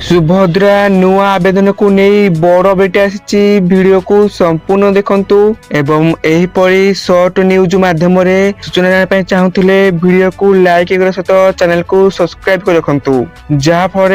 सुभद्रा नुआ आवेदन को नहीं बड़ बेटे आसी वीडियो को संपूर्ण देखंतु एवं एहीपरी शॉर्ट न्यूज माध्यम सूचना चाहूले वीडियो को लाइक सहित चैनल को सब्सक्राइब कर रखंतु जहा फल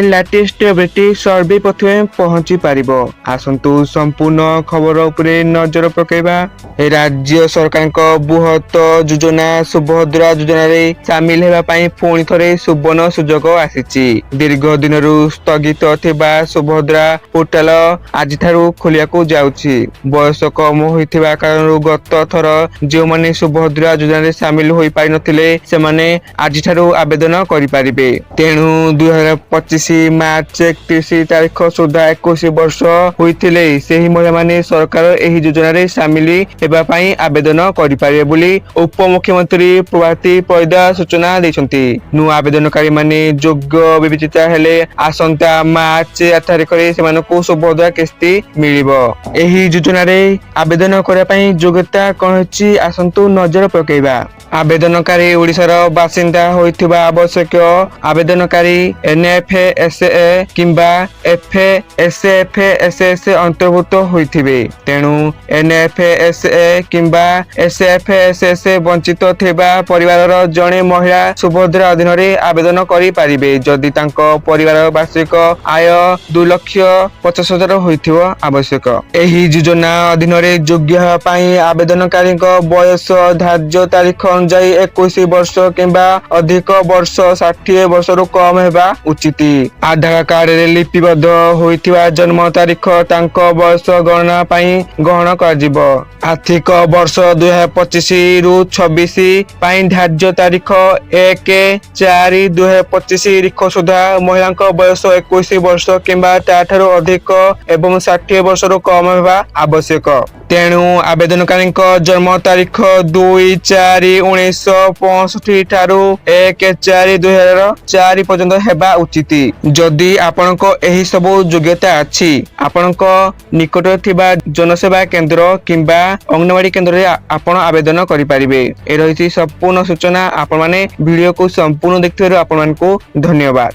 लेटेस्ट अपडेट सर्वे प्रथम पहुंची पारिबो। आसंतु संपूर्ण खबर उपरे नजर पकेबा। राज्य सरकार बृहत योजना सुभद्रा योजना रे सामिल हेबा पई पुणी थरे सुवर्ण सुजोग आसीची। दीर्घ दिन स्थगित थिबा सुभद्रा पोर्टाल आज ठारू खोलिया को जाउची। बयस कम होइथिबा कारण गत थर जो माने सुभद्रा योजना रे सामिल होई पारि नथिले से माने आज ठारू आवेदन करि पारिबे। तेणु 2025 मार्च 31 तारिख सुधा 21 वर्ष होइथिले सेही महिला माने सरकार एही योजना रे सामिल हेबा पई आवेदन करि पारिबे बोली उप मुख्यमंत्री प्रभाती परिदा सूचना दैछंती। नु आवेदनकारी माने योग्य विवेचित हेले आसंता मार्च 8 तारिख रे सेमानकु सुभद्रा किस्ती मिलिबो। एही योजना रे आवेदन करिया पई योग्यता कोन अछि आसंतु नजर पकेबा। आवेदनकारी ओडिशार बासिंदा होइथिबा आवश्यक आवेदनकारी एनएफएसए किंबा एफएसएफएसएस अंतर्भुक्त होइथिबे। तेणु एनएफएसए किंबा एसएफएसएस वंचित थिबा परिवारर जणे महिला सुभद्रा अधीन रे आवेदन करि पारिबे जदि तांको परिवार वार्षिक आय 2,50,000 होइथिबो आवश्यक। एही योजना अधीन रे योग्य हेबा पई आवेदनकारी बयस धार्य तारीख अनुसार 21 वर्ष किंबा अधिक वर्ष 60 वर्ष रु कम हेबा उचित। आधार कार्ड रे लिपिबद्ध होइथिबा जन्म तारीख तांको बयस गणना पई ग्रहण कराजिबो। आर्थिक वर्ष 2025 रु 26 पई धार्य तारीख 1/4/2025 तारीख सुधा महिला बयस 21 वर्ष किंबा ताठारु अधिक एवं 60 वर्ष रु कम हेबा आवश्यक। तेणु आवेदनकारी जन्म तारीख 2/4/1965 ठारू 1/4/2004 पर्यंत हेबा उचित। जदि आपनक एही सब योग्यता अछि आपनक निकट थिबा जनसेवा केंद्र किंबा अंगनवाड़ी केंद्र रे आपण आवेदन करि पारिबे। ए रहिछि संपूर्ण सूचना। आपण माने वीडियो को संपूर्ण देखथिबारु आपण मानकु धन्यवाद।